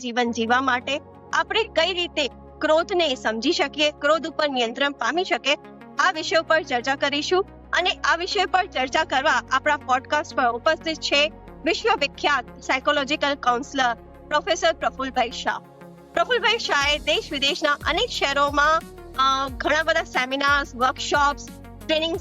જીવન જીવવા માટે આપણે કઈ રીતે ક્રોધને સમજી શકીએ, ક્રોધ ઉપર નિયંત્રણ પામી શકીએ, આ વિષય પર ચર્ચા કરીશું. અને આ વિષય પર ચર્ચા કરવા આપણા પોડકાસ્ટ પર ઉપસ્થિત છે વિશ્વ વિખ્યાત psychological counsellor professor Prafulbhai Shah. Prafulbhai શાહે દેશ વિદેશના અનેક શહેરોમાં ઘણા બધા seminars, workshops, training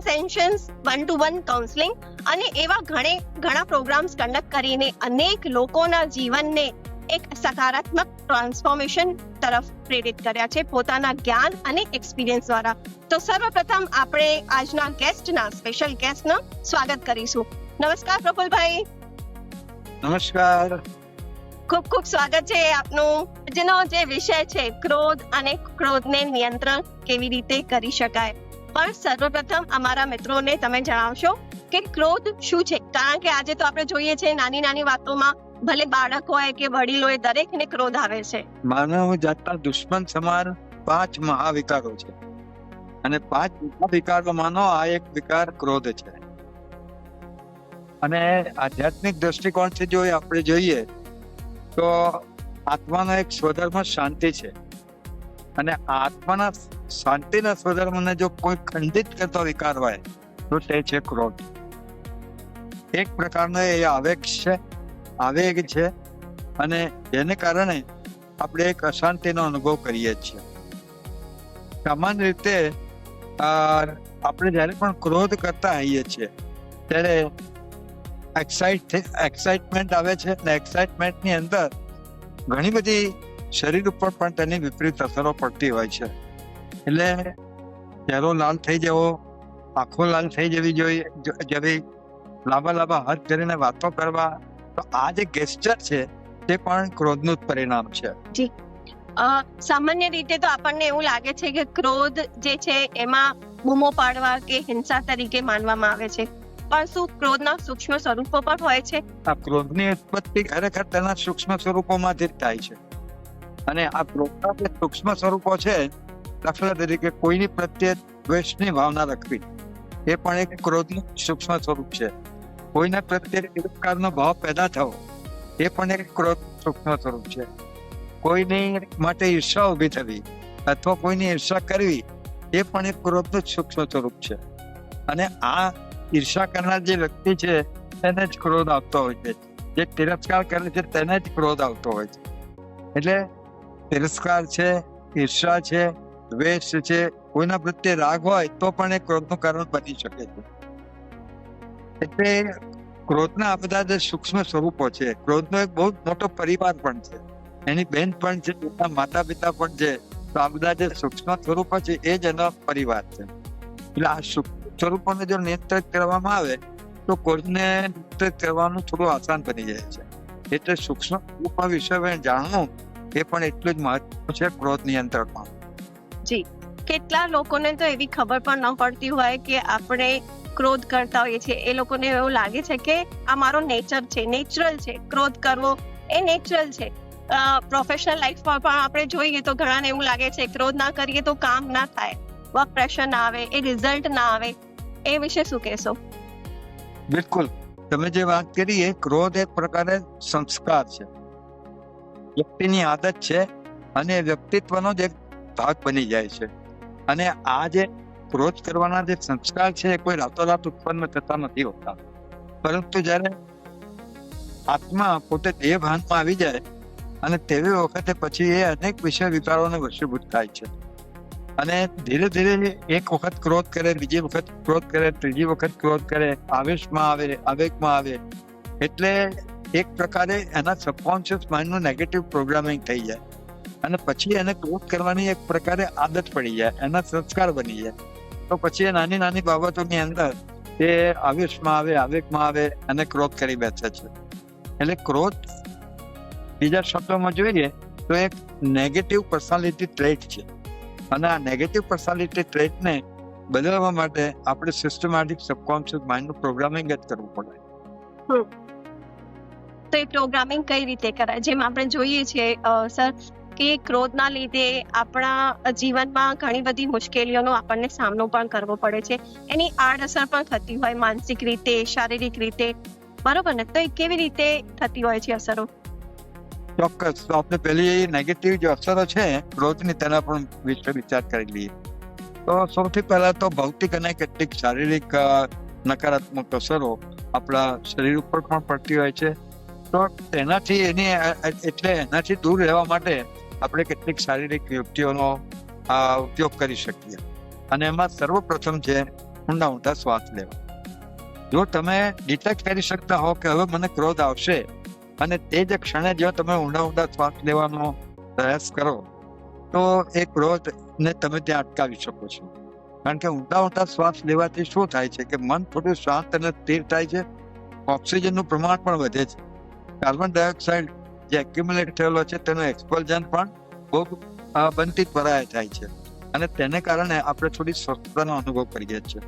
sessions, 1-to-1 counselling અને એવા ઘણા પ્રોગ્રામ્સ કન્ડક્ટ કરીને અનેક લોકોના જીવનને એક સકારાત્મક ટ્રાન્સફોર્મેશન તરફ પ્રેરિત કર્યા છે પોતાના જ્ઞાન અને એક્સપિરિયન્સ દ્વારા. તો સર્વપ્રથમ આપણે આજના સ્પેશિયલ ગેસ્ટનું સ્વાગત કરીશું. નમસ્કાર પ્રફુલભાઈ. નમસ્કાર. ખૂબ ખૂબ સ્વાગત છે આપનું. જેનો જે વિષય છે ક્રોધ અને ક્રોધને નિયંત્રણ કેવી રીતે કરી શકાય. પણ સર્વપ્રથમ અમારા મિત્રોને તમે જણાવશો કે ક્રોધ શું છે, કારણ કે આજે તો આપણે જોઈએ છે નાની નાની વાતોમાં ભલે બાળક હોય કે વડીલ હોય દરેકને ક્રોધ આવે છે. માનવ જાતના દુશ્મન સમાન 5 મહાવિકારો છે અને 5 મહાવિકારોમાંનો આ એક વિકાર ક્રોધ છે. અને આધ્યાત્મિક દ્રષ્ટિકોણથી જો આપણે જોઈએ તો આત્માનો એક સ્વધર્મ શાંતિ છે અને આત્માના શાંતિના સ્વધર્મને જો કોઈ ખંડિત કરતો વિકાર હોય તો તે છે ક્રોધ. એક પ્રકારનો એ આવેગ છે અને જેને કારણે આપણે એક અશાંતિનો અનુભવ કરીએ છીએ. સામાન્ય રીતે આપણે જ્યારે પણ ક્રોધ કરતા હોઈએ છીએ ત્યારે એક્સાઇટમેન્ટ આવે છે અને એક્સાઇટમેન્ટની અંદર ઘણી બધી શરીર ઉપર પણ તેની વિપરીત અસરો પડતી હોય છે. એટલે ચહેરો લાલ થઈ જવો, આંખો લાલ થઈ જવી, લાંબા હાથ કરીને વાતો કરવા, તો આ જે ગેસ્ચર છે તે પણ ક્રોધનું જ પરિણામ છે. જી, સામાન્ય રીતે તો આપણને એવું લાગે છે કે ક્રોધ જે છે એમાં બૂમો પાડવા કે હિંસા તરીકે માનવામાં આવે છે, પણ શું ક્રોધના સૂક્ષ્મ સ્વરૂપો પણ હોય છે? આ ક્રોધની ઉત્પત્તિ ખરેખર તેના સૂક્ષ્મ સ્વરૂપોમાંથી જ થાય છે. અને આ ક્રોધના જે સૂક્ષ્મ સ્વરૂપો છે, દાખલા તરીકે કોઈની પ્રત્યે દ્વેષની ભાવના રાખવી, એ પણ એક ક્રોધનું સૂક્ષ્મ સ્વરૂપ છે. કોઈના પ્રત્યે તિરસ્કારનો ભાવ પેદા થવો, એ પણ એક ક્રોધ સૂક્ષ્મ સ્વરૂપ છે. કોઈની માટે ઈર્ષા ઉભી થવી અથવા કોઈની ઈર્ષા કરવી, એ પણ એક ક્રોધનું સૂક્ષ્મ સ્વરૂપ છે. અને આ ઈર્ષા કરનાર જે વ્યક્તિ છે તેને જ ક્રોધ આવતો હોય છે. જે તિરસ્કાર કરે છે તેને જ ક્રોધ આવતો હોય છે. એટલે તિરસ્કાર છે, ઈર્ષા છે, દ્વેષ છે, કોઈના પ્રત્યે રાગ હોય તો પણ એ ક્રોધનું કારણ બની શકે છે. એટલે ક્રોધના આ બધા જે સૂક્ષ્મ સ્વરૂપો છે, ક્રોધનો એક બહુ મોટો પરિવાર પણ છે, એની બહેન પણ છે, એના માતા પિતા પણ છે. તો આ બધા જે સૂક્ષ્મ સ્વરૂપો છે એ જ એનો પરિવાર છે. એટલે આ સૂક્ષ્મ સ્વરૂપોને જો નિયંત્રિત કરવામાં આવે તો ક્રોધને નિયંત્રિત કરવાનું થોડું આસાન બની જાય છે. એટલે સૂક્ષ્મ સ્વરૂપ વિશે જાણવું એ પણ એટલું જ મહત્વનું છે ક્રોધ નિયંત્રણમાં. જી, કેટલા લોકોને તો એવી ખબર પણ ન પડતી હોય કે આપણે ક્રોધ કરતા હોઈએ છીએ. એ લોકોને એવું લાગે છે કે આ મારો નેચરલ છે, ક્રોધ કરવો એ નેચરલ છે. પ્રોફેશનલ લાઈફમાં પણ આપણે જોઈએ તો ઘણાને એવું લાગે છે ક્રોધ ના કરીએ તો કામ ના થાય, વર્ક પ્રેશર ના આવે, એ રિઝલ્ટ ના આવે. એ વિશે શું કહેશો? બિલકુલ, તમે જે વાત કરી એ ક્રોધ એક પ્રકારે સંસ્કાર છે, વ્યક્તિની આદત છે અને વ્યક્તિત્વનો જ એક ભાગ બની જાય છે. અને આ જે ક્રોધ કરવાના જે સંસ્કાર છે એ કોઈ રાતોરાત ઉત્પન્ન થતા નથી હોતા, પરંતુ જ્યારે આત્મા પોતે દેહ ભાનમાં આવી જાય અને તેવી વખતે પછી એ અનેક વિષય વિકારોને વશીભૂત થાય છે. અને ધીરે ધીરે એક વખત ક્રોધ કરે, બીજી વખત ક્રોધ કરે, ત્રીજી વખત ક્રોધ કરે, આવેશમાં આવે, આવેગમાં આવે. એટલે એક પ્રકારે એના સબકોન્શિયસ માઇન્ડનું નેગેટિવ પ્રોગ્રામિંગ થઈ જાય અને પછી એને ક્રોધ કરવાની એક પ્રકારે આદત પડી જાય, એના સંસ્કાર બની જાય. તો પછી એ નાની નાની બાબતોની અંદર એ આવેશમાં આવે, આવેગમાં આવે અને ક્રોધ કરી બેસે છે. એટલે ક્રોધ બીજા શબ્દોમાં જોઈએ તો એક નેગેટિવ પર્સનાલિટી ટ્રેટ છે. અને આ નેગેટિવ પર્સનાલિટી ટ્રેટને બદલવા માટે આપણે સિસ્ટમેટિક સબકોન્શિયસ માઇન્ડનું પ્રોગ્રામિંગ જ કરવું પડે. તો એ પ્રોગ્રામિંગ કઈ રીતે કરાય? જેમ આપણે જોઈએ છીએ સર કે ક્રોધના લીધે આપણા જીવનમાં ઘણી બધી મુશ્કેલીઓનો આપણને સામનો પણ કરવો પડે છે. એની આડઅસર પણ થતી હોય માનસિક રીતે, શારીરિક રીતે, બરોબર ને? તો એ કેવી રીતે થતી હોય છે અસરો? ચોક્કસ. તો આપણે પેલી નેગેટિવ જે અસરો છે ક્રોધની તેના પણ વિશે વિચાર કરી લઈએ. તો સૌથી પહેલા તો ભૌતિક અને કેટલીક શારીરિક નકારાત્મક અસરો આપણા શરીર ઉપર પણ પડતી હોય છે. તો એનાથી દૂર રહેવા માટે આપણે કેટલીક શારીરિક યુક્તિઓનો ઉપયોગ કરી શકીએ. અને એમાં સર્વપ્રથમ છે ઊંડા શ્વાસ લેવા. જો તમે ડિટેક્ટ કરી શકતા હો કે હવે મને ક્રોધ આવશે, અને તે જ ક્ષણે જો તમે ઊંડા શ્વાસ લેવાનો પ્રયાસ કરો તો એ ક્રોધને તમે ત્યાં અટકાવી શકો છો. કારણ કે ઊંડા શ્વાસ લેવાથી શું થાય છે કે મન થોડું શાંત અને સ્થિર થાય છે. ઓક્સિજનનું પ્રમાણ પણ વધે છે. કાર્બન ડાયોક્સાઇડ જે એક્યુમ્યુલેટ થયેલો છે તેનું એક્સપલ્ઝન પણ બહુ બનતી ત્વરાએ થાય છે, અને તેને કારણે આપણે થોડી સ્વસ્થતાનો અનુભવ કરીએ છીએ.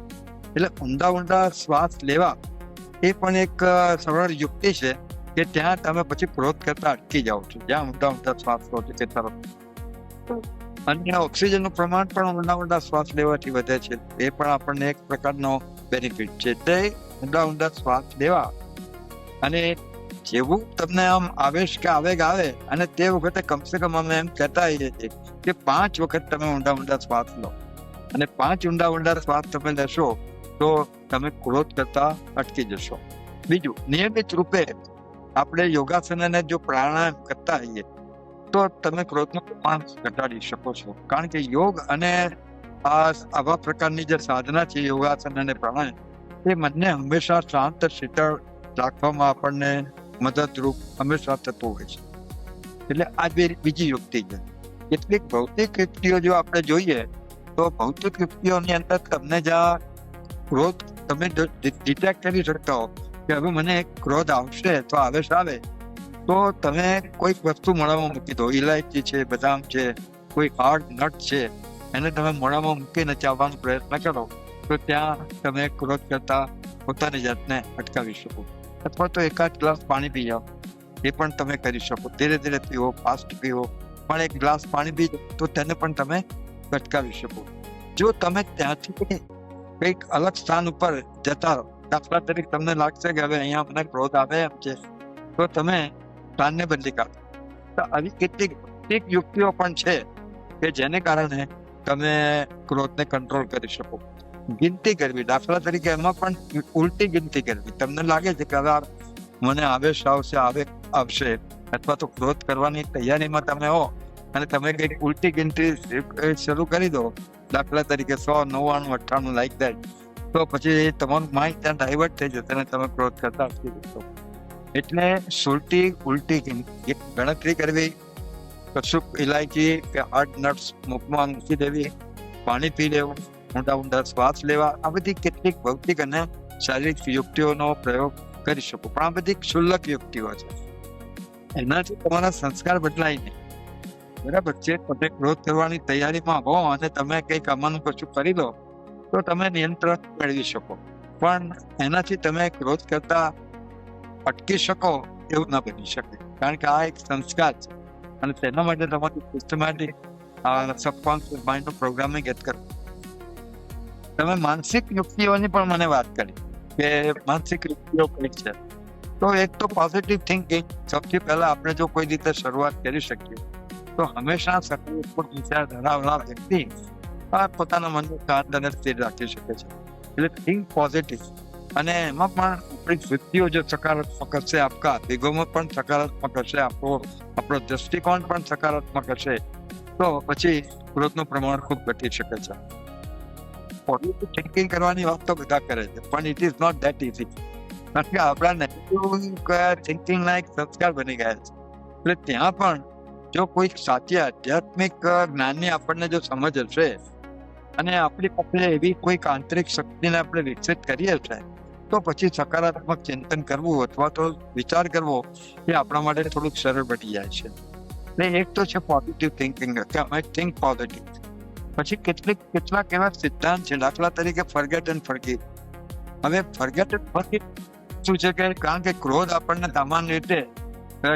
એટલે ઊંડા શ્વાસ લેવા એ પણ એક સરળ યુક્તિ છે કે ત્યાં તમે પછી ક્રોધ કરતા અટકી જાઓ છો, જ્યાં ઊંડા શ્વાસ લો છો તે તરફ. અને ઓક્સિજનનું પ્રમાણ પણ ઊંડા શ્વાસ લેવાથી વધે છે. એ પણ આપણને એક પ્રકારનો બેનિફિટ છે. તે ઊંડા શ્વાસ લેવા, અને જેવું તમને આમ આવેશ કે આવેગ આવે અને તે વખતે કમસે કમ અમે એમ કહેતા હોઈએ છીએ કે 5 વખત તમે ઊંડા શ્વાસ લો, અને 5 ઊંડા શ્વાસ તમે લેશો તો તમે ક્રોધ કરતા અટકી જશો. બીજું, નિયમિત રૂપે આપણે યોગાસન અને જો પ્રાણાયામ કરતા હોઈએ તો તમે ક્રોધનું પ્રમાણ ઘટાડી શકો છો. કારણ કે યોગ અને આવા પ્રકારની જે સાધના છે યોગાસન અને પ્રાણાયામ, એ મનને હંમેશા શાંત શીતળ રાખવામાં આપણને મદદરૂપ હંમેશા થતું હોય છે. એટલે આ બીજી યુક્તિ છે. કેટલીક ભૌતિક યુક્તિઓ જો આપણે જોઈએ તો ભૌતિક યુક્તિઓની અંદર તમને જ્યાં ક્રોધ તમે ડિટેક્ટ કરી શકતા હો કે હવે મને ક્રોધ આવશે તો આવેશ આવે તો તમે કોઈક વસ્તુ મોઢામાં મૂકી દો. ઇલાયચી છે, બદામ છે, કોઈ હાર્ડ નટ છે, એને તમે મોઢામાં મૂકીને ચાવવાનો પ્રયત્ન કરો તો ત્યાં તમે ક્રોધ કરતા પોતાની જાતને અટકાવી શકો. અથવા તો એકાદ ગ્લાસ પાણી પી જાઓ, એ પણ તમે કરી શકો. ધીરે ધીરે પીવો, ફાસ્ટ પીવો, પણ એક ગ્લાસ પાણી પી તો તેને પણ તમે અટકાવી શકો. જો તમે ત્યાંથી કંઈક અલગ સ્થાન ઉપર જતા રહો, દાખલા તરીકે તમને લાગશે કે હવે અહીંયા મને ક્રોધ આવે એમ છે, તો તમે સ્થાનને બદલી કાઢો. તો આવી કેટલીક યુક્તિઓ પણ છે કે જેને કારણે તમે ક્રોધને કંટ્રોલ કરી શકો. ગિનતી કરવી, દાખલા તરીકે એમાં પણ ઉલટી ગિનતી કરવી. તમને લાગે છે કે હવે મને આવેશ આવશે અથવા તો ક્રોધ કરવાની તૈયારીમાં તમે હો અને તમે કંઈક ઉલટી ગિનતી શરૂ કરી દો, દાખલા તરીકે 100, 99, 98 લાઈક દેટ, તો પછી તમારું માઇન્ડ ત્યાં ડાયવર્ટ થઈ જશે અને તમે ક્રોધ કરતા અટકી જશો. એટલે ઉલટી ગણતરી કરવી, કશુંક ઇલાયચી કે હાર્ડ નટ્સ મુખમાં મૂકી દેવી, પાણી પી લેવું, ઊંડા શ્વાસ લેવા, આ બધી કેટલીક ભૌતિક અને શારીરિક યુક્તિઓનો પ્રયોગ કરી શકો. પણ આ બધી ક્ષુલ્લક યુક્તિઓ છે. એનાથી તમારા સંસ્કાર બદલાય નહીં. બરાબર છે. તમે ક્રોધ કરવાની તૈયારીમાં હો અને તમે કંઈક આમાંનું કશું કરી લો તો તમે નિયંત્રણ મેળવી શકો, પણ એનાથી તમે ક્રોધ કરતા અટકી શકો એવું ના બની શકે. કારણ કે આ એક સંસ્કાર છે, અને તેના માટે તમારી સિસ્ટમેટિક સબકોન્શિયસ માઇન્ડનું પ્રોગ્રામિંગ જ કરવું. તમે માનસિક યુક્તિઓની પણ મને વાત કરી કે માનસિક યુક્તિઓ કઈ છે. તો એક તો પોઝિટિવ થિંકિંગ. સૌથી પહેલા આપણે જો કોઈ રીતે શરૂઆત કરી શકીએ તો હંમેશા સકારાત્મક વિચાર ધરાવનાર વ્યક્તિ પોતાના મનને શાંત અને સ્થિર રાખી શકે છે. એટલે થિંક પોઝિટિવ. અને એમાં પણ આપણી વૃત્તિઓ જો સકારાત્મક હશે, આપણા અભિગમો પણ સકારાત્મક હશે, આપણો દ્રષ્ટિકોણ પણ સકારાત્મક હશે, તો પછી ક્રોધનું પ્રમાણ ખૂબ ઘટી શકે છે. પોઝિટિવ થિંકિંગ કરવાની વાત તો બધા કરે છે, પણ it is not that easy. કારણ કે આપણા નેગેટિવ થિંકિંગના એક સંસ્કાર બની ગયા છે. એટલે ત્યાં પણ જો કોઈ સાચી આધ્યાત્મિક જ્ઞાનની આપણને જો સમજ હશે અને આપણી પાસે એવી કોઈ આંતરિક શક્તિને આપણે વિકસિત કરીએ છે, તો પછી સકારાત્મક ચિંતન કરવું અથવા તો વિચાર કરવો એ આપણા માટે થોડુંક સરળ બની જાય છે. એટલે એક તો છે પોઝિટિવ થિંકિંગ, કે અમે થિંક પોઝિટિવ. પછી કેટલાક એવા સિદ્ધાંત છે, દાખલા તરીકે ફોરગેટ એન્ડ ફોરગીવ. હવે ફોરગેટ એન્ડ ફોરગીવ શું છે કે કારણ કે ક્રોધ આપણને સામાન્ય રીતે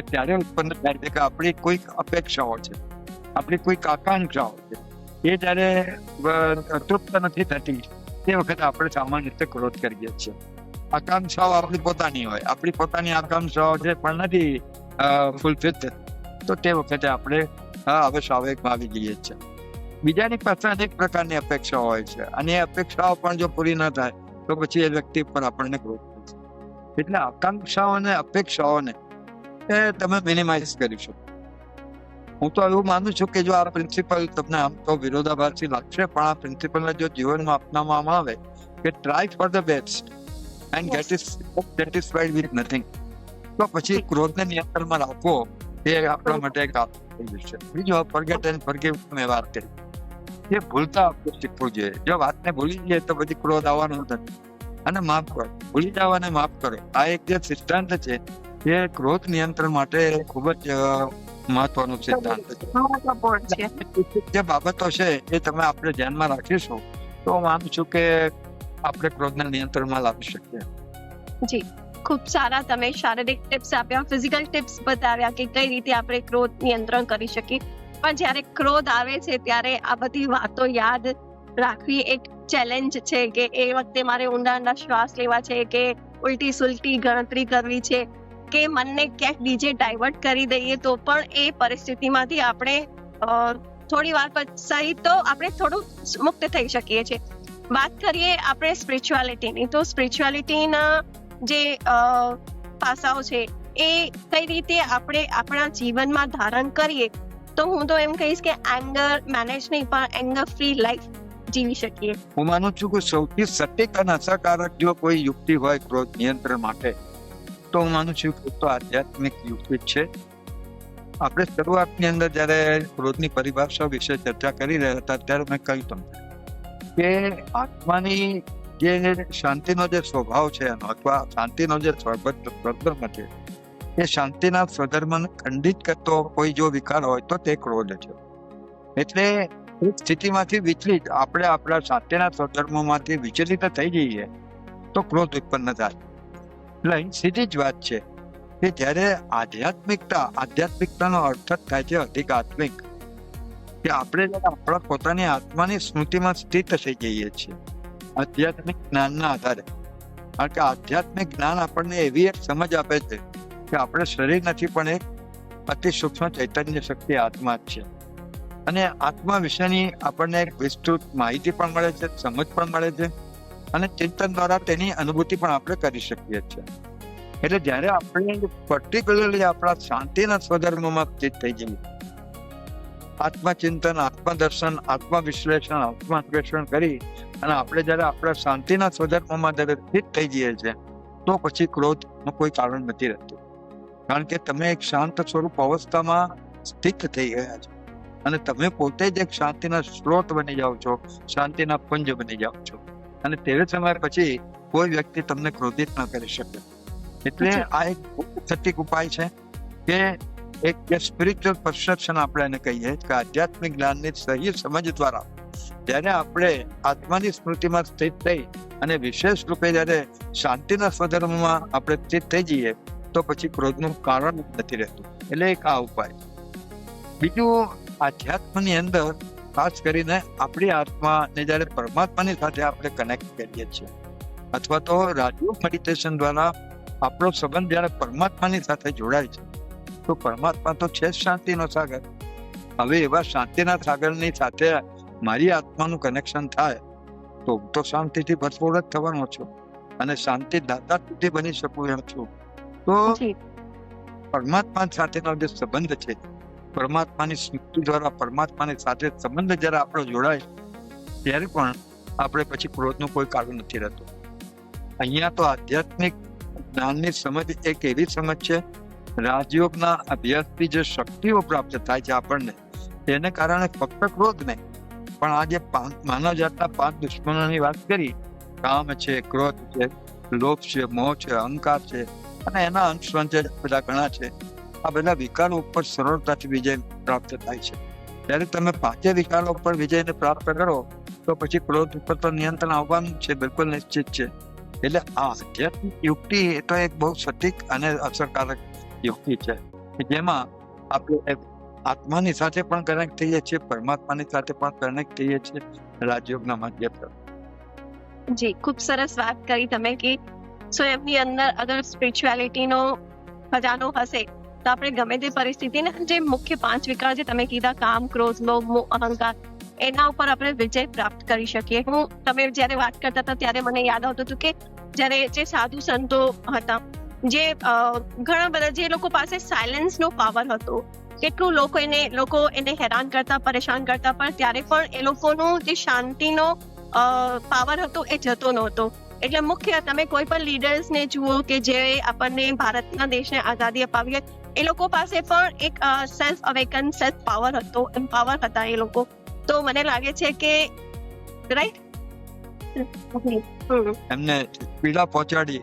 ત્યારે ઉત્પન્ન થાય છે કે આપણી કોઈક અપેક્ષાઓ છે, આપણી કોઈક આકાંક્ષાઓ છે, એ જયારે તૃપ્ત નથી થતી તે વખતે આપણે સામાન્ય રીતે ક્રોધ કરીએ છીએ. આકાંક્ષાઓ આપણી પોતાની હોય, આપણી પોતાની આકાંક્ષાઓ છે પણ નથી ફૂલફિલ થતી, તો તે વખતે આપણે હવે સ્વાભાવિકમાં આવી જઈએ છીએ. બીજાની પાસે અનેક પ્રકારની અપેક્ષાઓ હોય છે અને એ અપેક્ષાઓ પણ જો પૂરી ન થાય તો પછી એ વ્યક્તિ પર આપણને ક્રોધ થાય છે. એટલે આકાંક્ષાઓ અને અપેક્ષાઓને એ તમે મિનિમાઇઝ કરી શકો. હું તો એવું માનું છું કે જો આ પ્રિન્સિપલ તમને આમ તો વિરોધાભાસી લાગશે, પણ આ પ્રિન્સિપલને જો જીવનમાં અપનાવવામાં આવે કે try for the best and gate is satisfied with nothing, તો પછી ક્રોધને નિયંત્રણમાં રાખવો એ આપણા માટે એક થઈ જશે. બીજું ફોરગેટ એન્ડ ફોરગીવ મેં વાત કરી, એ ભૂલતા આપણે શીખવું જોઈએ. જો વાતને ભૂલી જઈએ તો પછી ક્રોધ આવવાનો નથી. અને માફ કરો, ભૂલી જાઓ અને માફ કરો, આ એક જે સિદ્ધાંત છે એ ક્રોધ નિયંત્રણ માટે ખૂબ જ મહત્વનો સિદ્ધાંત છે. જે બાબતો છે એ તમે આપણે ધ્યાનમાં રાખીશું તો હું માનું છું કે આપણે ક્રોધના નિયંત્રણમાં લાવી શકીએ. જી, ખૂબ સારા તમે શારીરિક ટિપ્સ આપ્યા, ફિઝિકલ ટિપ્સ બતાવ્યા કે કઈ રીતે આપણે ક્રોધ નિયંત્રણ કરી શકીએ. પણ જ્યારે ક્રોધ આવે છે ત્યારે આ બધી વાતો યાદ રાખવી એક ચેલેન્જ છે કે એ વખતે મારે ઊંડા શ્વાસ લેવા છે કે ઉલટી સુલટી ગણતરી કરવી છે કે મનને ક્યાંક બીજે ડાયવર્ટ કરી દઈએ તો પણ એ પરિસ્થિતિમાંથી આપણે થોડી વાર પછી તો આપણે થોડું મુક્ત થઈ શકીએ છીએ. વાત કરીએ આપણે સ્પિરિચ્યુઆલિટીની, તો સ્પિરિચ્યુઆલિટીના જે પાસાઓ છે એ કઈ રીતે આપણે આપણા જીવનમાં ધારણ કરીએ તો હું તો એમ કહીશ કે એંગર મેનેજ નહીં પણ એંગર ફ્રી લાઈફ જીવી શકીએ. હું માનું છું કે સૌથી સટીક અને અસરકારક જો કોઈ યુક્તિ હોય ક્રોધ નિયંત્રણ માટે તો હું માનું છું કે તો આધ્યાત્મિક યુક્તિ છે. આપણે શરૂઆતની અંદર જયારે ક્રોધની પરિભાષા વિશે ચર્ચા કરી રહ્યા હતા ત્યારે મેં કહ્યું તમને કે આત્માની જે શાંતિનો જે સ્વભાવ છે એનો અથવા શાંતિનો જે સ્વધર્મ છે એ શાંતિના સ્વધર્મને ખંડિત કરતો કોઈ જો વિકાર હોય તો તે ક્રોધ છે. એટલે સ્થિતિમાંથી વિચલિત આપણે આપણા શાંતિના સ્વધર્મોમાંથી વિચલિત થઈ જઈએ તો ક્રોધ ઉત્પન્ન થાય. એટલે અહીં સીધી જ વાત છે કે જ્યારે આધ્યાત્મિકતાનો અર્થ જ થાય છે અધિકાત્મિક, કે આપણે આપણા પોતાની આત્માની સ્મૃતિમાં સ્થિત થઈ જઈએ છીએ આધ્યાત્મિક જ્ઞાનના આધારે. કારણ કે આધ્યાત્મિક જ્ઞાન આપણને એવી એક સમજ આપે છે કે આપણે શરીર નથી પણ એક અતિ સૂક્ષ્મ ચૈતન્ય શક્તિ આત્મા જ છે. અને આત્મા વિશેની આપણને એક વિસ્તૃત માહિતી પણ મળે છે, સમજ પણ મળે છે અને ચિંતન દ્વારા તેની અનુભૂતિ પણ આપણે કરી શકીએ છીએ. એટલે જ્યારે આપણે પર્ટિક્યુલરલી આપણા શાંતિના સ્વધર્મમાં સ્થિત થઈ જઈએ, આત્મચિંતન, આત્મદર્શન, આત્મવિશ્લેષણ, આત્માન્વેષણ કરી અને આપણે જયારે આપણા શાંતિના સ્વધર્મમાં જયારે સ્થિત થઈ જઈએ છીએ તો પછી ક્રોધનું કોઈ કારણ નથી રહેતું. કારણ કે તમે એક શાંત સ્વરૂપ અવસ્થામાં સ્થિત થઈ ગયા છો અને તમે પોતે જ એક શાંતિના સ્ત્રોત બની જાઓ છો, શાંતિના પુંજ બની જાઓ છો અને તે સમય પછી કોઈ વ્યક્તિ તમને ક્રોધિત ન કરી શકે. એટલે આ એક સટીક ઉપાય છે કે એક સ્પિરિચ્યુઅલ પરસેપ્શન આપણે એને કહીએ કે આધ્યાત્મિક જ્ઞાનની સહી સમજ દ્વારા જ્યારે આપણે આત્માની સ્મૃતિમાં સ્થિત થઈ અને વિશેષ રૂપે જ્યારે શાંતિના સ્વધર્મમાં આપણે સ્થિત થઈ જઈએ તો પછી ક્રોધનું કારણ નથી રહેતું. એટલે એક આ ઉપાય. બીજું, આધ્યાત્મની અંદર ખાસ કરીને આપણી આત્માને જ્યારે પરમાત્માની સાથે આપણે કનેક્ટ કરીએ છીએ અથવા તો રાજયોગ મેડિટેશન દ્વારા આપણો સંબંધ જ્યારે પરમાત્માની સાથે જોડાય છે તો પરમાત્મા તો છે શાંતિનો સાગર. હવે એવા શાંતિના સાગરની સાથે મારી આત્માનું કનેક્શન થાય તો હું તો શાંતિથી ભરપૂર જ થવાનો છું અને શાંતિ દાતા સુધી બની શકું એમ છું. તો પરમાત્મા સાથેનો જે સંબંધ છે, પરમાત્માની સ્મૃતિ દ્વારા પરમાત્માની સાથે સંબંધ જ્યારે આપણો જોડાય ત્યારે પણ આપણે પછી ક્રોધનું કોઈ કારણ નથી રહેતું. અહીંયા તો આધ્યાત્મિક જ્ઞાનની સમજ એક એવી સમજ છે, રાજયોગના અભ્યાસથી જે શક્તિઓ પ્રાપ્ત થાય છે આપણને તેને કારણે ફક્ત ક્રોધ નહીં પણ આ જે માનવ જાતના 5 દુશ્મનોની વાત કરી, કામ છે, ક્રોધ છે, લોભ છે, મોહ છે, અહંકાર છે અને એના અંશવંશ બધા ઘણા છે, આ બધા વિકારો ઉપર સરળતાથી વિજય પ્રાપ્ત થાય છે. જ્યારે તમે 5 વિકારો ઉપર વિજયને પ્રાપ્ત કરો તો પછી ક્રોધ ઉપર તો નિયંત્રણ આવવાનું છે, બિલકુલ નિશ્ચિત છે. એટલે આ આધ્યાત્મિક યુક્તિ એ તો એક બહુ સટીક અને અસરકારક યુક્તિ છે કે જેમાં આપણે આત્માની સાથે પણ કનેક્ટ થઈએ છીએ, પરમાત્માની સાથે પણ કનેક્ટ થઈએ છીએ રાજયોગના માધ્યમથી. જી, ખૂબ સરસ વાત કરી તમે કે સ્વયંની અંદર અગર સ્પિરિચ્યુઆલિટીનો ખજાનો હશે તો આપણે ગમે તે પરિસ્થિતિને જે મુખ્ય 5 વિકાર જે તમે કીધા, કામ, ક્રોધ, લોભ, મોહ, અહંકાર, એના ઉપર આપણે વિજય પ્રાપ્ત કરી શકીએ. તમે જ્યારે વાત કરતા હતા ત્યારે મને યાદ આવતું હતું કે જ્યારે જે સાધુ સંતો હતા, જે ઘણા બધા જે લોકો પાસે સાયલેન્સ નો પાવર હતો, કેટલું લોકો એને હેરાન કરતા, પરેશાન કરતા, પણ ત્યારે પણ એ લોકોનો જે શાંતિનો પાવર હતો એ જતો નહોતો. એટલે મુખ્ય તમે કોઈ પણ લીડર્સને જુઓ કે જે આપણને ભારતના દેશને આઝાદી અપાવી, એ લોકો પાસે પણ એક સેલ્ફ અવેકન, સેલ્ફ પાવર હતો, એમ્પાવર હતા એ લોકો. તો મને લાગે છે કે રાઈટ એમને પીડા પહોંચાડી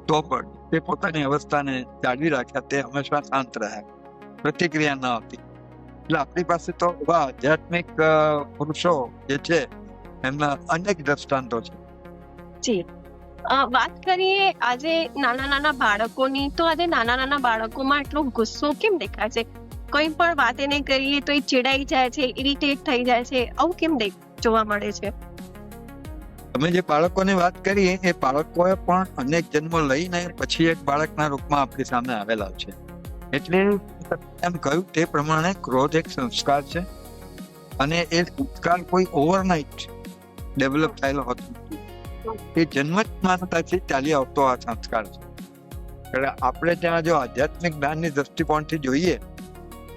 તો પણ તે પોતાની અવસ્થાને જાળવી રાખ્યા, તે હંમેશા શાંત રહ્યા, પ્રતિક્રિયા ન હતી. એટલે આપણી પાસે તો આધ્યાત્મિક પુરુષો જે છે એમના અનેક દ્રષ્ટાંતો છે. જી, વાત કરીએ આજે નાના બાળકોની, તો આજે નાના બાળકોમાં એટલો ગુસ્સો કેમ દેખાય છે? કોઈ પણ વાત એને કરીએ તો એ ચીડાઈ જાય છે, ઇરિટેટ થઈ જાય છે, આવું કેમ જોવા મળે છે? તમે જે બાળકોની વાત કરી એ બાળકોએ પણ અનેક જન્મો લઈને પછી એક બાળકના રૂપમાં આપણી સામે આવેલા છે. એટલે એમ કહ્યું તે પ્રમાણે ક્રોધ એક સંસ્કાર છે, અને એ સંસ્કાર કોઈ ઓવરનાઇટ ડેવલપ થયેલો હતો. એ જન્મજાતથી ચાલી આવતો આ સંસ્કાર છે. એટલે આપણે ત્યાં જો આધ્યાત્મિક જ્ઞાનની દ્રષ્ટિકોણથી જોઈએ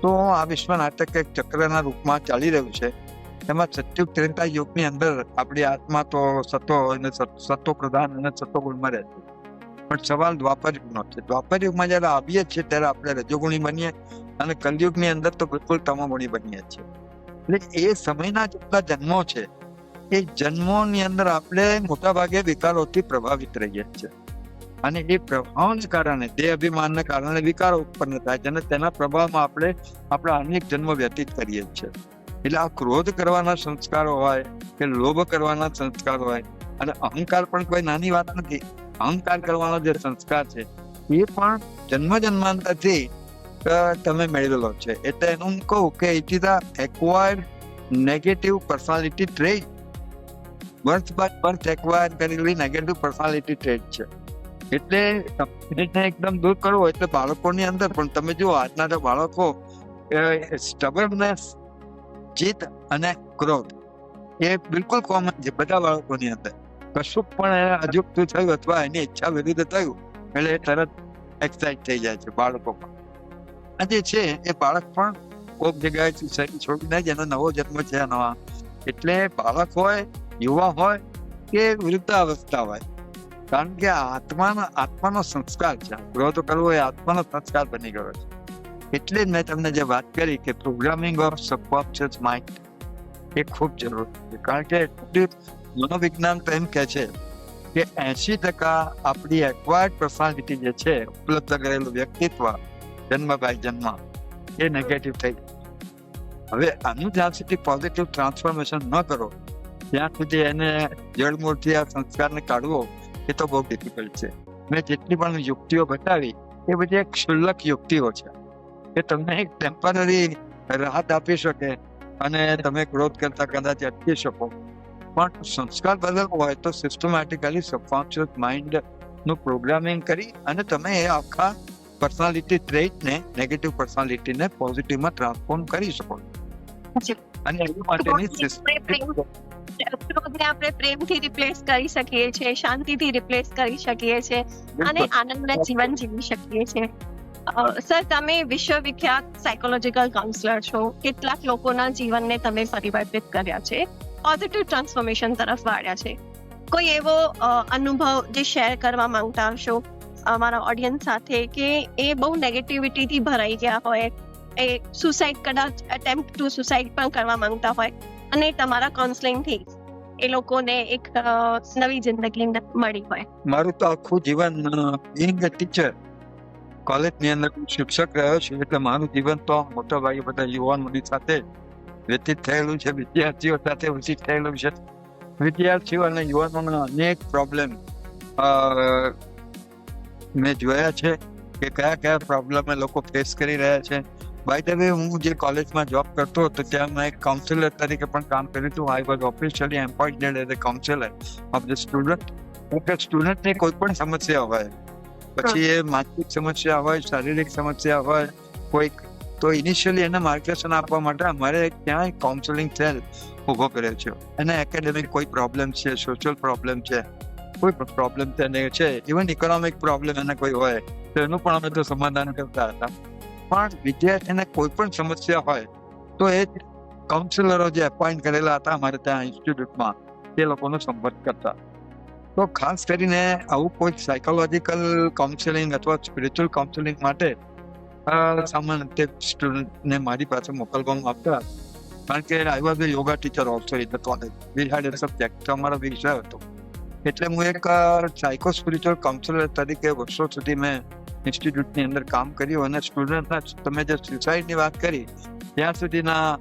તો આ વિશ્વ નાટક એક ચક્રના રૂપમાં ચાલી રહ્યું છે. એમાં સત્યુગ ત્રેતા યુગની અંદર આપણી આત્મા તો સત્વ પ્રધાન અને સત્વગુણમાં રહે છે, પણ સવાલ દ્વાપર યુગનો છે. દ્વાપર યુગમાં જયારે આવીએ છીએ ત્યારે આપણે રજોગુણી બનીએ, અને કલયુગની અંદર તો બિલકુલ તમોગુણી બનીએ છીએ. એટલે એ સમયના જેટલા જન્મો છે એ જન્મોની અંદર આપણે મોટા ભાગે વિકારોથી પ્રભાવિત રહીએ છીએ, અને એ પ્રભાવને કારણે, દેહ અભિમાનને કારણે વિકારો ઉત્પન્ન થાય છે, અને તેના પ્રભાવમાં આપણે આપણા અનેક જન્મો વ્યતીત કરીએ છીએ. એટલે આ ક્રોધ કરવાના સંસ્કારો હોય કે લોભ કરવાના સંસ્કાર હોય, અને અહંકાર પણ કોઈ નાની વાત નથી. અહંકાર કરવાનો જે સંસ્કાર છે એ પણ જન્માંતરથી તમે મેળવેલો છે. એટલે એનું હું કહું કે it is a acquired negative personality trait, birth by birth acquire કરેલી નેગેટિવ પર્સનાલિટી ટ્રેટ છે. એટલે એને એકદમ દૂર કરવો એટલે બાળકોની અંદર પણ તમે જુઓ, આજના તો બાળકો સ્ટબર્નનેસ, જીત અને ક્રોધ એ બિલકુલ કોમન છે બધા બાળકોની અંદર. કશું પણ અજુગતું થયું અથવા એની ઈચ્છા વિરુદ્ધ થયું એટલે એ તરત એક્સાઇટ થઈ જાય છે બાળકોમાં. આ જે છે એ બાળક પણ કોઈક જગ્યાએ સોસાયટી છોડીને જ એનો નવો જન્મ છે નવા. એટલે બાળક હોય, યુવા હોય કે વૃદ્ધાવસ્થા હોય, કારણ કે આત્માનો સંસ્કાર છે. ક્રોધ કરવો એ આત્માનો સંસ્કાર બની ગયો છે. એટલે જ મેં તમને જે વાત કરી કે પ્રોગ્રામિંગ ઓફ સબકોન્શિયસ માઇન્ડ એ ખૂબ જરૂરી છે. કારણ કે મનોવિજ્ઞાન તો એમ કહે છે કે 80% આપણી એક્વાયર્ડ પર્સનાલિટી જે છે, ઉપલબ્ધ કરેલું વ્યક્તિત્વ જન્મ બાય જન્મ, એ નેગેટિવ થઈ જાય. હવે આનું જ્યાં સુધી પોઝિટિવ ટ્રાન્સફોર્મેશન ન કરો ત્યાં સુધી એને જળમૂળથી આ સંસ્કારને કાઢવો એ તો બહુ ડિફિકલ્ટ છે. મેં જેટલી પણ યુક્તિઓ બતાવી એ બધી એક ક્ષુલ્લક યુક્તિઓ છે કે તમને એક ટેમ્પરરી રાહત આપી શકે અને તમે ક્રોધ કરતા કદાચ અટકી શકો. પણ સંસ્કાર બદલવો હોય તો સિસ્ટમેટિકલી સબકોન્શિયસ માઇન્ડ નું પ્રોગ્રામિંગ કરી અને તમે એ આખા પર્સનાલિટી ટ્રેટને, નેગેટિવ પર્સનાલિટીને પોઝિટિવમાં ટ્રાન્સફોર્મ કરી શકો. અને એ માટેની ક્રોધને આપણે પ્રેમથી રિપ્લેસ કરી શકીએ છીએ, શાંતિથી રિપ્લેસ કરી શકીએ છીએ, અને આનંદમય જીવન જીવી શકીએ છીએ. સર, તમે વિશ્વવિખ્યાત સાયકોલોજીકલ કાઉન્સલર છો. કેટલાક લોકોના જીવનને તમે પરિવર્તિત કર્યા છે, પોઝિટિવ ટ્રાન્સફોર્મેશન તરફ વાળ્યા છે. કોઈ એવો અનુભવ જે શેર કરવા માંગતા હશો અમારા ઓડિયન્સ સાથે કે એ બહુ નેગેટિવિટીથી ભરાઈ ગયા હોય, એ સુસાઇડ, કદાચ અટેમ્પ્ટ ટુ સુસાઇડ પણ કરવા માંગતા હોય, અને તમારા કાઉન્સેલિંગથી એ લોકોને એક નવી જિંદગી મળી હોય? મારું તો આખું જીવન બીઇંગ અ ટીચર, કોલેજની અંદર શિક્ષક રહ્યો છું, એટલે મારું જીવન તો મોટા ભાગે બધા યુવાનોની સાથે વ્યતીત થયેલું છે, વિદ્યાર્થીઓ સાથે વ્યતીત થયેલું છે. વિદ્યાર્થીઓ અને યુવાનોના અનેક પ્રોબ્લેમ મેં જોયા છે કે કયા પ્રોબ્લેમ લોકો ફેસ કરી રહ્યા છે. બાય ધ વે, હું જે કોલેજમાં જોબ કરતો હતો ત્યાં મેં એક કાઉન્સિલર તરીકે પણ કામ કર્યું હતું. I was officially employed as a counsellor of the student. એટલે સ્ટુડન્ટની કોઈ પણ સમસ્યા હોય, પછી એ માનસિક સમસ્યા હોય, શારીરિક સમસ્યા હોય, કોઈક, તો ઇનિશિયલી એને માર્ગદર્શન આપવા માટે અમારે ત્યાં કાઉન્સેલિંગ સેલ ઉભો કર્યો છે. એને એકેડેમિક કોઈ પ્રોબ્લેમ છે, સોશિયલ પ્રોબ્લેમ છે, કોઈ પ્રોબ્લેમ તેને છે, ઇવન ઇકોનોમિક પ્રોબ્લેમ એને કોઈ હોય તો એનું પણ અમે તો સમાધાન કરતા હતા. પણ વિદ્યાર્થીને કોઈ પણ સમસ્યા હોય તો એ કાઉન્સિલરો જે એપોઇન્ટ કરેલા હતા અમારે ત્યાં ઇન્સ્ટિટ્યૂટમાં એ લોકોનો સંપર્ક કરતા. તો ખાસ કરીને આવું કોઈ સાયકોલોજીકલ કાઉન્સેલિંગ અથવા સ્પિરિચ્યુઅલ કાઉન્સેલિંગ માટે સામાન્ય રીતે સ્ટુડન્ટને મારી પાસે મોકલવામાં આવતા. કારણ કે I was a yoga teacher also in the college. We had a subject, તો અમારો વિષય હતો. એટલે હું એક સાયકો સ્પિરિચ્યુઅલ કાઉન્સેલર તરીકે વર્ષો સુધી મેં ઇન્સ્ટિટ્યૂટની અંદર કામ કર્યું. અને સ્ટુડન્ટના, તમે જે સુસાઇડની વાત કરી ત્યાં સુધીના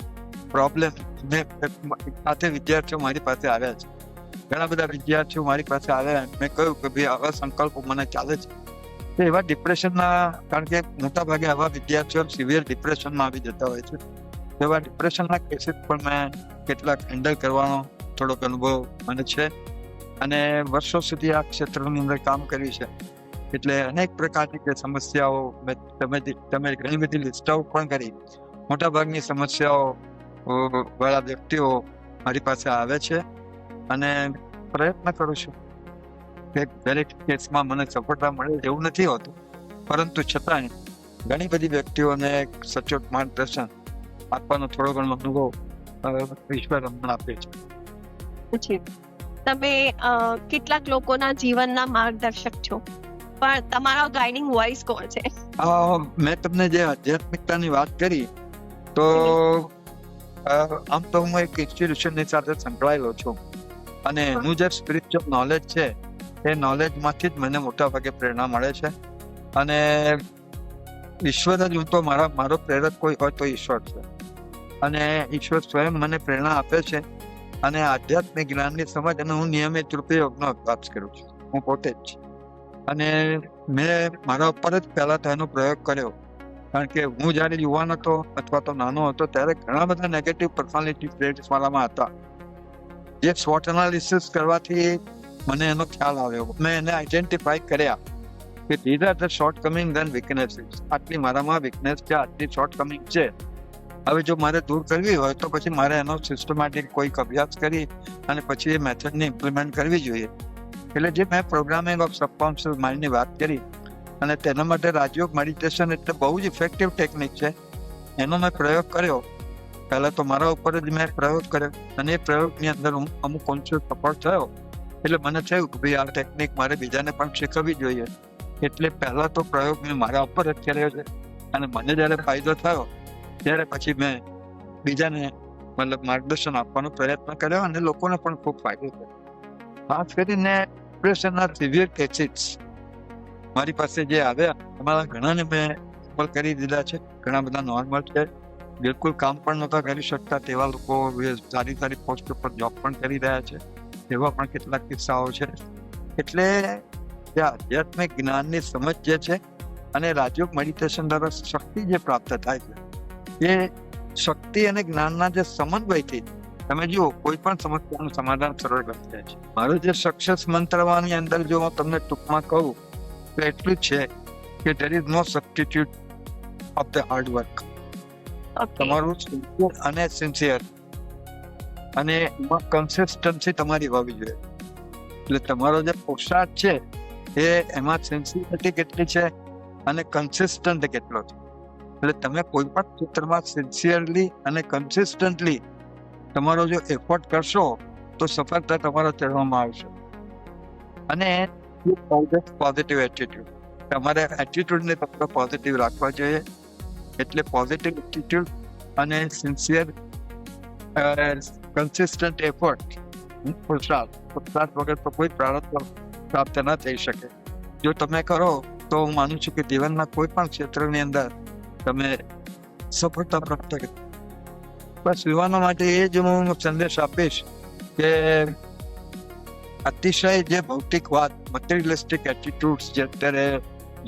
પ્રોબ્લેમ સાથે વિદ્યાર્થીઓ મારી પાસે આવ્યા છે. ઘણા બધા વિદ્યાર્થીઓ મારી પાસે આવ્યા. મેં કહ્યું કે ભાઈ આવા સંકલ્પો મને ચાલે છે. તો એવા ડિપ્રેશનના, કારણ કે મોટા ભાગે આવા વિદ્યાર્થીઓ સિવિયર ડિપ્રેશનમાં આવી જતા હોય છે. એવા ડિપ્રેશનના કેસીસ પણ મેં કેટલાક હેન્ડલ કરવાનો થોડોક અનુભવ મને છે. અને વર્ષો સુધી આ ક્ષેત્રની અંદર કામ કર્યું છે. એટલે અનેક પ્રકારની જે સમસ્યાઓ તમે ઘણી બધી લિસ્ટ આઉટ પણ કરી, મોટા ભાગની સમસ્યાઓ વાળા વ્યક્તિઓ મારી પાસે આવે છે. અને પ્રયત્ન કરું છું કે દરેક કેસમાં મને સફળતા મળે એવું નથી હોતું, પરંતુ છતાંય ઘણી બધી વ્યક્તિઓને સચોટ માર્ગદર્શન આપવાનો થોડો ઘણો અનુભવ ઈશ્વર અમને આપે છે. પછી તમે કેટલાક લોકોના જીવનના માર્ગદર્શક છો, પણ તમારો ગાઈડિંગ વોઇસ કોણ છે? મેં તમને જે આધ્યાત્મિકતાની વાત કરી, તો આમ તો હું એક ઇન્સ્ટિટ્યુશનની સાથે સંકળાયેલો છું. અને એનું જે સ્પિરિચ્યુઅલ નોલેજ છે એ નોલેજમાંથી જ મને મોટા ભાગે પ્રેરણા મળે છે. અને ઈશ્વર જ, હું તો મારો પ્રેરક કોઈ હોય તો ઈશ્વર છે. અને ઈશ્વર સ્વયં મને પ્રેરણા આપે છે. અને આધ્યાત્મિક જ્ઞાનની સમજ, અને હું નિયમિત રૂપે યોગનો અભ્યાસ કરું છું, હું પોતે જ. અને મેં મારા ઉપર જ પહેલા તો એનો પ્રયોગ કર્યો. કારણ કે હું જયારે યુવાન હતો અથવા તો નાનો હતો ત્યારે ઘણા બધા નેગેટિવ પર્સનાલિટી ટ્રેટ્સ મારામાં હતા, જે SWOT એનાલિસિસ કરવાથી મને એનો ખ્યાલ આવ્યો. મેં એને આઈડેન્ટિફાઈ કર્યા કે these are the shortcoming then weaknesses. આટલી મારામાં વીકનેસ છે, આટલી શોર્ટ કમિંગ છે. હવે જો મારે દૂર કરવી હોય તો પછી મારે એનો સિસ્ટમેટિક કોઈક અભ્યાસ કરી અને પછી એ મેથડને ઇમ્પ્લિમેન્ટ કરવી જોઈએ. એટલે જે મેં પ્રોગ્રામિંગ ઓફ સબકોન્શિયસ માઇન્ડની વાત કરી, અને તેના માટે રાજયોગ મેડિટેશન એટલે બહુ જ ઇફેક્ટિવ ટેકનિક છે. એનો મેં પ્રયોગ કર્યો. પહેલા તો મારા ઉપર જ મેં પ્રયોગ કર્યો, અને એ પ્રયોગની અંદર હું અમુક અંશે સફળ થયો. એટલે મને થયું કે ભાઈ આ ટેકનિક મારે બીજાને પણ શીખવવી જોઈએ. એટલે પહેલા તો પ્રયોગ મેં મારા ઉપર જ કર્યો છે. અને મને જયારે ફાયદો થયો ત્યારે પછી મેં બીજાને માર્ગદર્શન આપવાનો પ્રયત્ન કર્યો, અને લોકોને પણ ખૂબ ફાયદો થયો. ખાસ કરીને ડિપ્રેશનના સિવિયર કેસીસ મારી પાસે જે આવ્યા એમાં ઘણાને મેં સફળ કરી દીધા છે. ઘણા બધા નોર્મલ છે, બિલકુલ કામ પણ નહોતા કરી શકતા તેવા લોકો સારી સારી પોસ્ટ ઉપર જોબ પણ કરી રહ્યા છે. એવા પણ કેટલાક કિસ્સાઓ છે. એટલે જે આધ્યાત્મિક જ્ઞાનની સમજ જે છે અને રાજયોગ મેડિટેશન દ્વારા શક્તિ જે પ્રાપ્ત થાય છે, એ શક્તિ અને જ્ઞાનના જે સમન્વયથી તમે જુઓ કોઈ પણ સમસ્યાનું સમાધાન સરળ બની જાય છે. મારું જે સક્સેસ મંત્રવાની અંદર જો હું તમને ટૂંકમાં કહું તો એટલું જ છે કે there is no substitute of the hard work. તમારું સિન્સિયર અને સિન્સિયર, અને એમાં કન્સિસ્ટન્સી તમારી હોવી જોઈએ. એટલે તમારો જે પુરુષાર્થ છે એ એમાં સિન્સિયરિટી કેટલી છે અને કન્સિસ્ટન્ટ કેટલો છે. એટલે તમે કોઈ પણ ક્ષેત્રમાં સિન્સિયરલી અને કન્સિસ્ટન્ટલી તમારો જો એફર્ટ કરશો તો સફળતા તમારો ચડવામાં આવશે. અને પોઝિટિવ એટીટ્યુડ, તમારે એટીટ્યુડને તમારે પોઝિટિવ રાખવા જોઈએ. એટલે પોઝિટિવ એટીટ્યુડ અને સિન્સિયર કન્સિસ્ટન્ટ એફર્ટ, પુરુષાર્થ વગર તો કોઈ પ્રાપ્ત ન થઈ શકે. જો તમે કરો તો હું માનું છું કે જીવનના કોઈ પણ ક્ષેત્રની અંદર તમે સફળતા પ્રાપ્ત કરી. બસ યુવાનો માટે એ જ હું સંદેશ આપીશ કે અતિશય જે ભૌતિકવાદ, મટીરિયલિસ્ટિક એટીટ્યુડ્સ જે અત્યારે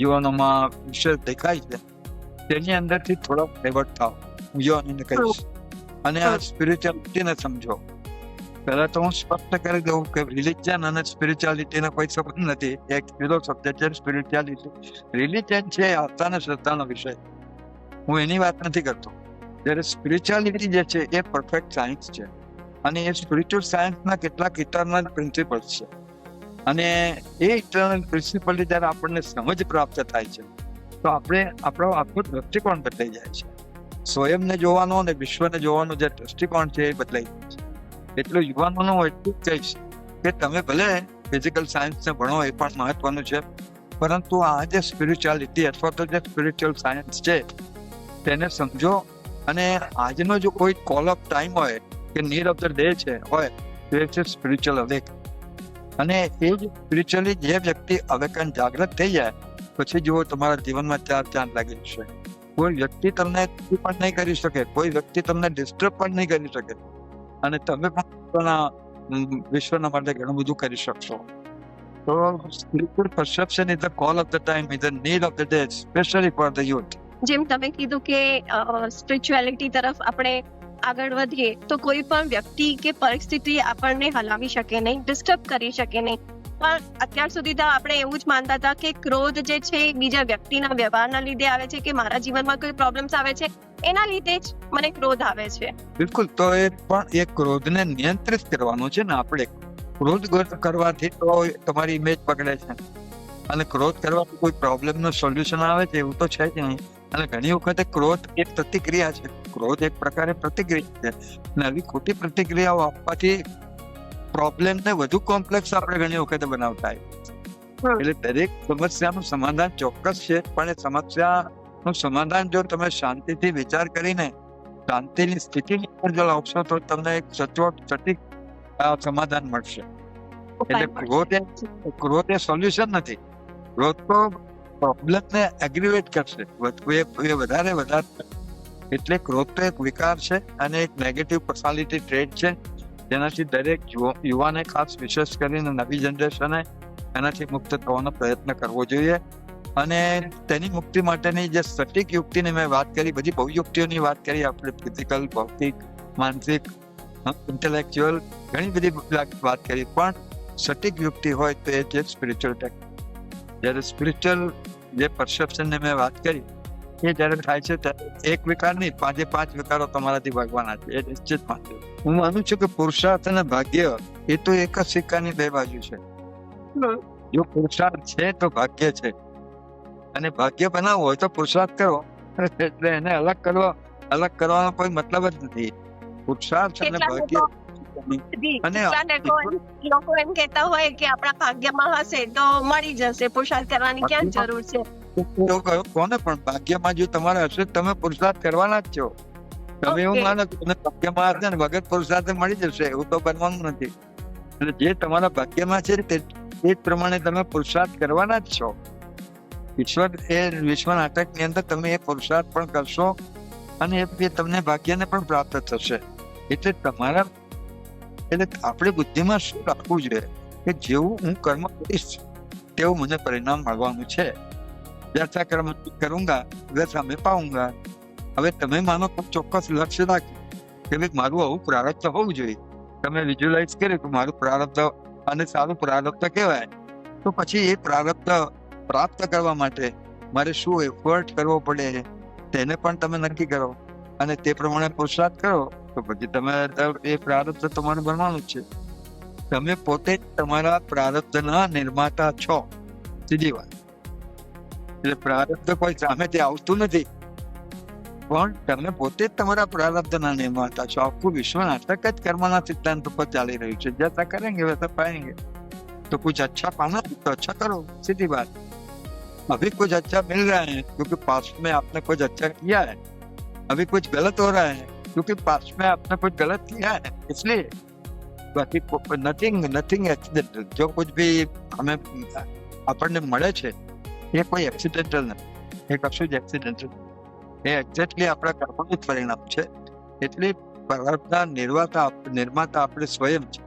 યુવાનોમાં વિશેષ દેખાય છે, તેની અંદરથી થોડોક ડાયવર્ટ થાવ. હું યુવાનોને કહીશ. અને આ સ્પિરિચ્યુઆલિટીને સમજો. પહેલા તો હું સ્પષ્ટ કરી દઉં કે રિલિજન અને સ્પિરિચ્યુઆલિટીનો કોઈ સંબંધ નથી. એક જુદો સબ્જેક્ટ છે સ્પિરિચ્યુઆલિટી. રિલિજન છે આસ્થા અને શ્રદ્ધાનો વિષય. હું એની વાત નથી કરતો. જ્યારે સ્પિરિચ્યુઆલિટી જે છે એ પરફેક્ટ સાયન્સ છે, અને એ સ્પિરિચ્યુઅલ સાયન્સના કેટલાક ઇટર્નલ પ્રિન્સિપલ્સ છે, અને એ ઇટર્નલ પ્રિન્સિપલથી જ્યારે આપણને સમજ પ્રાપ્ત થાય છે તો આપણો આખો દ્રષ્ટિકોણ બદલાઈ જાય છે. સ્વયંને જોવાનો અને વિશ્વને જોવાનો જે દ્રષ્ટિકોણ છે એ બદલાઈ જાય છે. એટલું યુવાનોનું હું એટલું જ કહીશ કે તમે ભલે ફિઝિકલ સાયન્સને ભણો, એ પણ મહત્વનું છે, પરંતુ આ જે સ્પિરિચ્યુઆલિટી અથવા તો જે સ્પિરિચ્યુઅલ સાયન્સ છે તેને સમજો. અને આજનો જો કોઈ કોલ ઓફ ટાઈમ હોય કે નીડ ઓફ ધ ડે છે હોય તો એ છે સ્પિરિચ્યુઅલ અવેક. અને એ જ સ્પિરિચ્યુઅલી જે વ્યક્તિ અવેકન જાગૃત થઈ જાય પછી જુઓ તમારા જીવનમાં ચાર ચાંદ લાગી જશે. કોઈ વ્યક્તિ તમને પણ નહીં કરી શકે, કોઈ વ્યક્તિ તમને ડિસ્ટર્બ પણ નહીં કરી શકે, અને તમે પણ વિશ્વના માટે ઘણું બધું કરી શકશો. તો spiritual perception is the call of the time, is the need of the day, specially for the youth. જેમ તમે કીધું કે સ્પિરિચ્યુઆલિટી તરફ આપણે આગળ વધીએ તો કોઈ પણ વ્યક્તિ કે પરિસ્થિતિ આપણને હલાવી શકે નહીં, ડિસ્ટર્બ કરી શકે નહીં. પણ અત્યાર સુધી તો આપણે એવું જ માનતા હતા કે ક્રોધ જે છે બીજા વ્યક્તિના વ્યવહારના લીધે આવે છે, કે મારા જીવનમાં કોઈ પ્રોબ્લેમ્સ આવે છે એના લીધે જ મને ક્રોધ આવે છે. બિલકુલ. તો એ પણ એ ક્રોધને નિયંત્રિત કરવાનો છે ને આપણે. ક્રોધ કરવાથી તો તમારી ઇમેજ બગડે છે, અને ક્રોધ કરવાથી કોઈ પ્રોબ્લેમનું સોલ્યુશન આવે છે એવું તો છે જ નહીં. અને ઘણી વખતે ક્રોધ એક પ્રતિક્રિયા છે, ક્રોધ એક પ્રકારે પ્રતિક્રિયા છે, અને આવી ખોટી પ્રતિક્રિયાઓ આપવાથી પ્રોબ્લેમને વધુ કોમ્પ્લેક્સ આપણે ઘણી વખતે બનાવતા હોય. એટલે દરેક સમસ્યાનું સમાધાન ચોક્કસ છે, પણ એ સમસ્યાનું સમાધાન જો તમે શાંતિથી વિચાર કરીને શાંતિની સ્થિતિની અંદર જો લાવશો તો તમને એક સચોટ સટીક સમાધાન મળશે. એટલે ક્રોધ એ સોલ્યુશન નથી. ક્રોધ તો પ્રોબ્લેમને એગ્રીવેટ કરશે, એ વધારે. એટલે ક્રોધ તો એક વિકાર છે અને એક નેગેટિવ પર્સનાલિટી ટ્રેટ છે, જેનાથી દરેક યુવાને ખાસ વિશેષ કરીને નવી જનરેશને એનાથી મુક્ત થવાનો પ્રયત્ન કરવો જોઈએ. અને તેની મુક્તિ માટેની જે સટીક યુક્તિની મેં વાત કરી, બધી બહુ યુક્તિઓની વાત કરી આપણે, ફિઝિકલ, ભૌતિક, માનસિક, ઇન્ટેલેક્ચ્યુઅલ, ઘણી બધી વાત કરી, પણ સટીક યુક્તિ હોય તો એ છે સ્પિરિચ્યુઅલ ટેકનિક. જ્યારે સ્પિરિચ્યુઅલ જે પરસેપ્શનની મેં વાત કરી એ જ્યારે થાય છે ત્યારે એક વિકાર નહીં, 5 વિકારો તમારાથી ભાગવાના છે, એ નિશ્ચિત માનજો. હું માનું છું કે પુરુષાર્થ અને ભાગ્ય એ તો એક જ સિક્કાની બે બાજુ છે. જો પુરુષાર્થ છે તો ભાગ્ય છે, અને ભાગ્ય બનાવવું હોય તો પુરુષાર્થ કરો. એટલે એને અલગ કરવાનો કોઈ મતલબ જ નથી. પુરુષાર્થ અને ભાગ્ય. અને લોકો એમ કહેતા હોય કે આપણા ભાગ્યમાં હશે તો મળી જશે, પુરુષાર્થ કરવાની ક્યાં જરૂર છે? કોને પણ ભાગ્યમાં જો તમારે હશે તમે પુરુષાર્થ કરવાના જ છો. તમે એવું માનો કે તમને ભાગ્યમાં હશે ને વગર પુરુષાર્થ મળી જશે, એવું તો બનવાનું નથી. એટલે જે તમારા ભાગ્યમાં છે તે જ પ્રમાણે તમે પુરુષાર્થ કરવાના જ છો. વિશ્વ નાટકની અંદર તમે એ પુરુષાર્થ પણ કરશો અને એ તમને ભાગ્યને પણ પ્રાપ્ત થશે. એટલે આપણે બુદ્ધિમાં શું રાખવું જોઈએ કે જેવું હું કર્મ કરીશ તેવું મને પરિણામ મળવાનું છે. જૈસા કર્મ કરુંગા વૈસા મેં પાઉંગા. હવે તમે માનો ચોક્કસ લક્ષ્ય રાખ્યું કે ભાઈ મારું આવું પ્રારબ્ધ હોવું જોઈએ, તમે વિઝ્યુલાઇઝ કર્યું કે મારું પ્રારબ્ધ અને સારું પ્રારબ્ધ કહેવાય, તો પછી એ પ્રારબ્ધ પ્રાપ્ત કરવા માટે મારે શું એફર્ટ કરવો પડે તેને પણ તમે નક્કી કરો, અને તે પ્રમાણે પુરુષાર્થ કરો તો પછી તમે એ પ્રારબ્ધ તમારું બનવાનું છે. તમે પોતે જ તમારા પ્રારબ્ધના નિર્માતા છો, સીધી વાત. એટલે પ્રારબ્ધ કોઈ સામેથી આવતું નથી, પણ તમે પોતે જ તમારા પ્રારબ્ધના નિર્માતા છો. આખું વિશ્વ નાટક જ કર્મના સિદ્ધાંત ઉપર ચાલી રહ્યું છે. જૈસા કરેંગે વૈસા પાएंगे. तो कुछ अच्छा पाना तो अच्छा करो, सीधी बात. अभी कुछ अच्छा मिल रहा है क्योंकि पास्ट में आपने कुछ अच्छा किया है, अभी कुछ गलत हो रहा है क्योंकि पास्ट में आपने कुछ गलत किया है, इसलिए. बाकी नथिंग एक्सीडेंटल. जो कुछ भी हमें આપણને મળે છે એ કોઈ એક્સિડેન્ટલ નથી, એ કશું જ એક્સિડેન્ટલ, એ એક્ઝેક્ટલી આપણા કર્મનું જ પરિણામ છે. એટલે પ્રારબ્ધના નિર્માતા આપણે સ્વયં છે.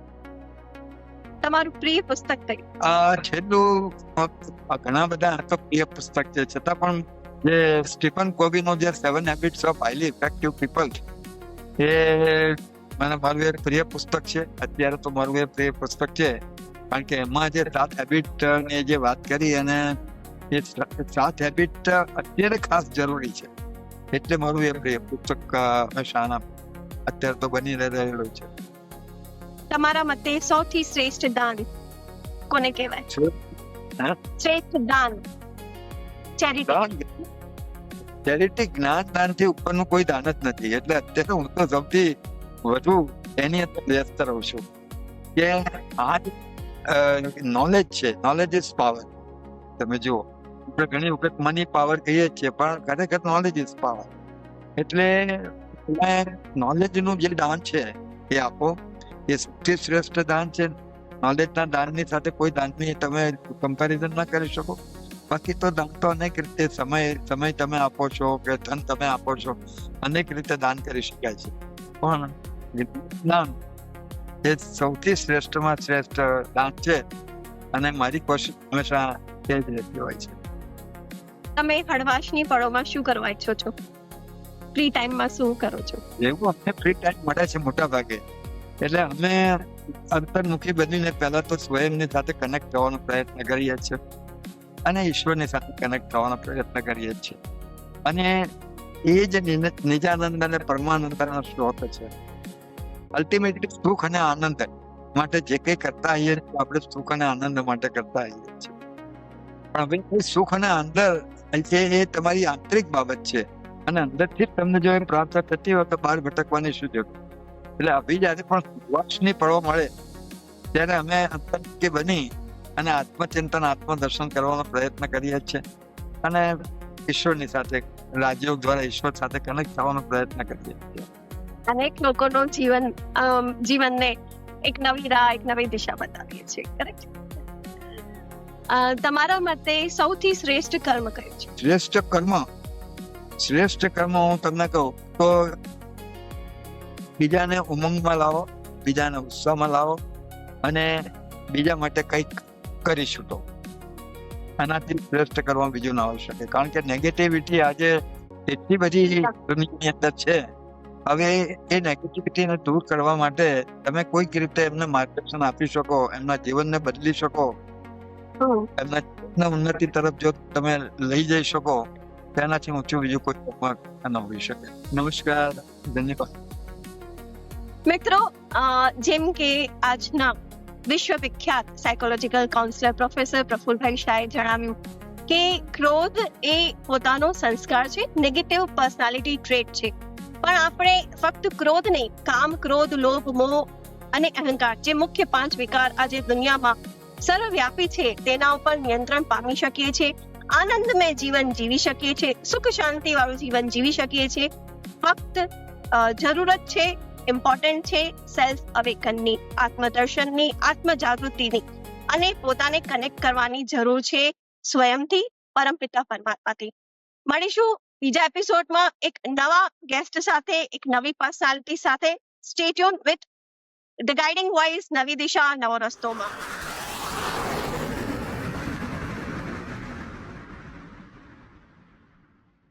તમારું પ્રિય પુસ્તક કયું? છેલ્લું ઘણા બધા તો પ્રિય પુસ્તક છે, છતાં પણ જે સ્ટીફન કોવીનો જે 7 habits of highly effective people એ મારું એક પ્રિય પુસ્તક છે. અત્યારે તો મારું એ પ્રિય પુસ્તક છે કારણ કે એમાં જે 7 હેબિટ ની જે વાત કરી, અને એ 7 હેબિટ અત્યારે ખાસ જરૂરી છે. એટલે મારું એ પ્રિય પુસ્તક હંમેશા અત્યારે તો બની રહેલું છે. તમારા મતે સૌથી શ્રેષ્ઠ દાન કોને કહેવાય? હા? શ્રેષ્ઠ દાન ચેરિટી. ચેરિટી જ્ઞાન દાનથી ઉપરનું કોઈ દાન જ નથી. એટલે અત્યારે હું તો સૌથી વધુ એની અંદર વ્યસ્ત રહું છું કે આ નોલેજ છે. Knowledge is power. તમે જુઓ, આપણે ઘણી વખત મની પાવર કહીએ છીએ, પણ ખરેખર નોલેજ ઇઝ પાવર. એટલે નોલેજનું જે દાન છે એ આપો, એ સૌથી શ્રેષ્ઠ દાન છે. નોલેજના દાનની સાથે કોઈ દાનની તમે કમ્પેરિઝન ના કરી શકો. બાકી તો દાન તો અનેક રીતે સમય તમે આપો છો કે ધન તમે આપો છો, અનેક રીતે દાન કરી શકાય છે. પણ દાન એ સૌથી શ્રેષ્ઠમાં શ્રેષ્ઠ દાન છે. અને મારી કોશિશ હંમેશા તે જ રહેતી હોય છે. તમે હળવાશની પળોમાં શું કરવા ઈચ્છો છો? ફ્રી ટાઈમમાં શું કરો છો? એવું અમને ફ્રી ટાઈમ મળે છે મોટા ભાગે, એટલે અમે અંતર્મુખી બનીને પહેલા તો સ્વયંની સાથે કનેક્ટ થવાનો પ્રયત્ન કરીએ છીએ અને ઈશ્વરની સાથે કનેક્ટ થવાનો પ્રયત્ન કરીએ છીએ. અને એ જ નિજાનંદ અને પરમાનંદનો સ્ત્રોત છે. અલ્ટિમેટલી સુખ અને આનંદ માટે જે કંઈ કરતા આવીએ આપણે સુખ અને આનંદ માટે કરતા આવીએ છીએ. પણ હવે એ સુખ અને આનંદ એ તમારી આંતરિક બાબત છે, અને અંદરથી જ તમને જો એ પ્રાપ્ત થતી હોય તો બહાર ભટકવાની શું જરૂર? એટલે અભી જયારે પણ વર્ષની પળો મળે ત્યારે અમે અંતર્મુખી બની અને આત્મચિંતન આત્મદર્શન કરવાનો પ્રયત્ન કરીએ છીએ અને ઈશ્વરની સાથે, રાજયોગ દ્વારા ઈશ્વર સાથે કનેક્ટ થવાનો પ્રયત્ન કરીએ છીએ. અનેક લોકોનો જીવનને એક નવી રાહ, એક નવી દિશા બતાવીએ છીએ. કરેક્ટ? તમારા મતે સૌથી શ્રેષ્ઠ કર્મ કયું છે? શ્રેષ્ઠ કર્મ હું તમને કહું તો બીજાને ઉમંગમાં લાવો, બીજાને ઉત્સાહમાં લાવો અને બીજા માટે કંઈક કરી છૂટો. આનાથી શ્રેષ્ઠ કર્મ બીજું ના હોઈ શકે. કારણ કે નેગેટિવિટી આજે એટલી બધી દુનિયાની અંદર છે. હવે એ નેગેટિવિટીને દૂર કરવા માટે તમે કોઈક રીતે એમને માર્ગદર્શન આપી શકો, એમના જીવનને બદલી શકો, એમના જીવનના ઉન્નતિ તરફ જો તમે લઈ જઈ શકો, તેનાથી ઊંચું બીજું કોઈ ન હોઈ શકે. નમસ્કાર, ધન્યવાદ. મિત્રો, જેમ કે આજના વિશ્વવિખ્યાત સાયકોલોજીકલ કાઉન્સિલર પ્રોફેસર પ્રફુલભાઈ શાહે જણાવ્યું કે ક્રોધ એ પોતાનો સંસ્કાર છે, નેગેટિવ પર્સનાલિટી ટ્રેટ છે. પણ આપણે ફક્ત ક્રોધ નહીં, કામ, ક્રોધ, લોભ, મોહ અને અહંકાર જે મુખ્ય 5 વિકાર આજે દુનિયામાં સર્વવ્યાપી છે તેના ઉપર નિયંત્રણ પામી શકીએ છીએ. આનંદમય જીવન જીવી શકીએ છીએ, સુખ શાંતિ વાળું જીવન જીવી શકીએ છીએ. ફક્ત જરૂરત છે, ઇમ્પોર્ટન્ટ છે સેલ્ફ અવેકનની, આત્મદર્શનની, આત્મજાગૃતિની અને પોતાને કનેક્ટ કરવાની જરૂર છે સ્વયંથી, પરમપિતા પરમાત્માથી. મળીશું બીજા એપિસોડમાં એક નવા ગેસ્ટ સાથે, એક નવી પર્સનાલિટી સાથે. Stay tune with the guiding voice, નવી દિશા, નવો રસ્તોમાં.